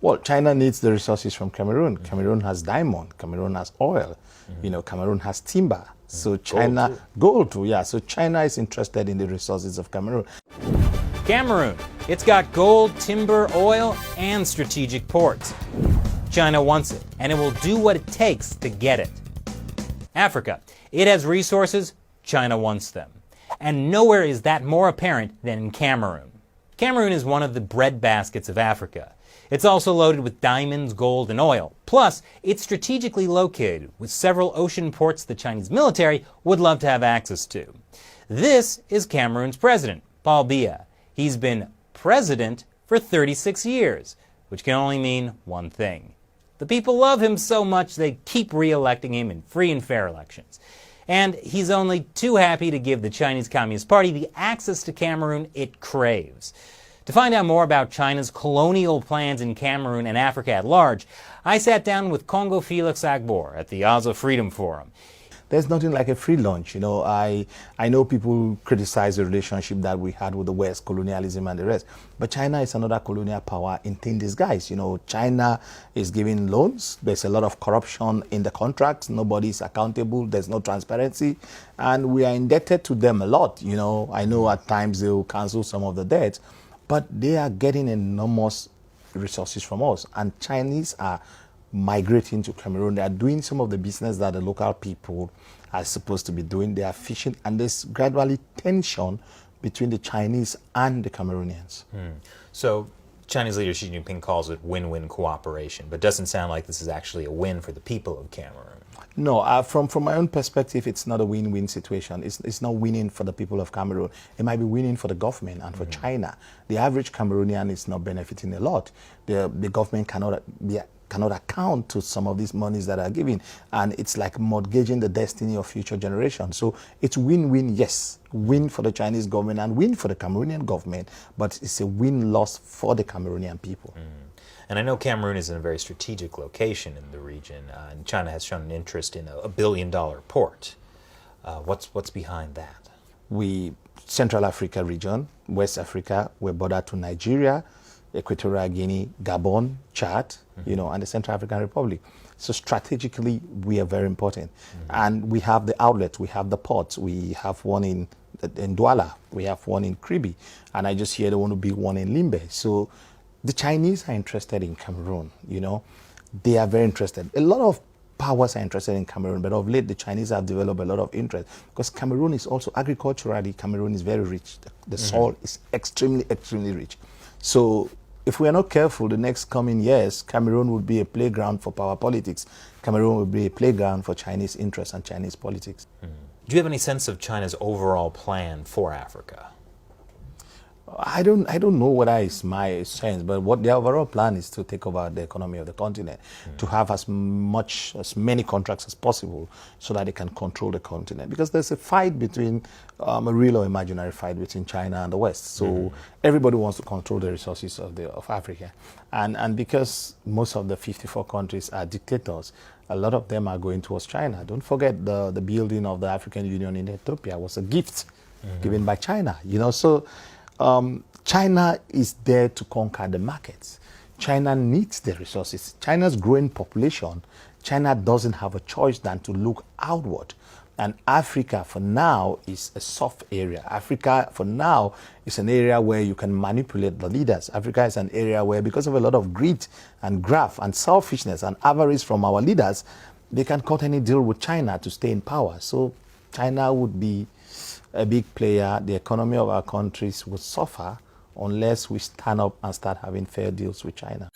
Well, China needs the resources from Cameroon. Cameroon has diamond. Cameroon has oil. Cameroon has timber. So China, gold too, yeah. So China is interested in the resources of Cameroon. Cameroon. It's got gold, timber, oil, and strategic ports. China wants it, and it will do what it takes to get it. Africa. It has resources. China wants them. And nowhere is that more apparent than in Cameroon. Cameroon is one of the breadbaskets of Africa. It's also loaded with diamonds, gold, and oil. Plus, it's strategically located with several ocean ports the Chinese military would love to have access to. This is Cameroon's president, Paul Biya. He's been president for 36 years, which can only mean one thing. The people love him so much they keep re-electing him in free and fair elections. And he's only too happy to give the Chinese Communist Party the access to Cameroon it craves. To find out more about China's colonial plans in Cameroon and Africa at large, I sat down with Congo Felix Agbor at the Oza Freedom Forum. There's nothing like a free lunch. I know people criticize the relationship that we had with the West, colonialism and the rest, but China is another colonial power in thin disguise. China is giving loans. There's a lot of corruption in the contracts. Nobody's accountable. There's no transparency, and we are indebted to them a lot. I know at times they will cancel some of the debts, but they are getting enormous resources from us, and Chinese are migrating to Cameroon. They are doing some of the business that the local people are supposed to be doing. They are fishing, and there's gradually tension between the Chinese and the Cameroonians. So Chinese leader Xi Jinping calls it win-win cooperation, but doesn't sound like this is actually a win for the people of Cameroon. No, from my own perspective, it's not a win-win situation. It's not winning for the people of Cameroon. It might be winning for the government and for China. The average Cameroonian is not benefiting a lot. The government cannot account to some of these monies that are given, and it's like mortgaging the destiny of future generations. So it's win-win, yes, win for the Chinese government and win for the Cameroonian government, but it's a win-loss for the Cameroonian people. And I know Cameroon is in a very strategic location in the region, and China has shown an interest in a billion-dollar port. What's behind that? Central Africa region, West Africa, we're bordered to Nigeria, Equatorial Guinea, Gabon, Chad, and the Central African Republic. So strategically, we are very important. And we have the outlets, we have the ports, we have one in Douala, we have one in Kribi, and I just hear they want to build one in Limbe. So the Chinese are interested in Cameroon, They are very interested. A lot of powers are interested in Cameroon, but of late the Chinese have developed a lot of interest because Cameroon is also agriculturally, Cameroon is very rich. The soil is extremely, extremely rich. So if we are not careful, the next coming years, Cameroon will be a playground for power politics. Cameroon will be a playground for Chinese interests and Chinese politics. Do you have any sense of China's overall plan for Africa? I don't know what is my sense, but what the overall plan is to take over the economy of the continent, to have as many contracts as possible so that they can control the continent. Because there's a fight between, a real or imaginary fight between China and the West. So everybody wants to control the resources of Africa. And because most of the 54 countries are dictators, a lot of them are going towards China. Don't forget the building of the African Union in Ethiopia was a gift given by China, So China is there to conquer the markets. China needs the resources. China's growing population, China doesn't have a choice than to look outward. And Africa, for now, is a soft area. Africa, for now, is an area where you can manipulate the leaders. Africa is an area where, because of a lot of greed and graft and selfishness and avarice from our leaders, they can cut any deal with China to stay in power. So China would be a big player. The economy of our countries would suffer unless we stand up and start having fair deals with China.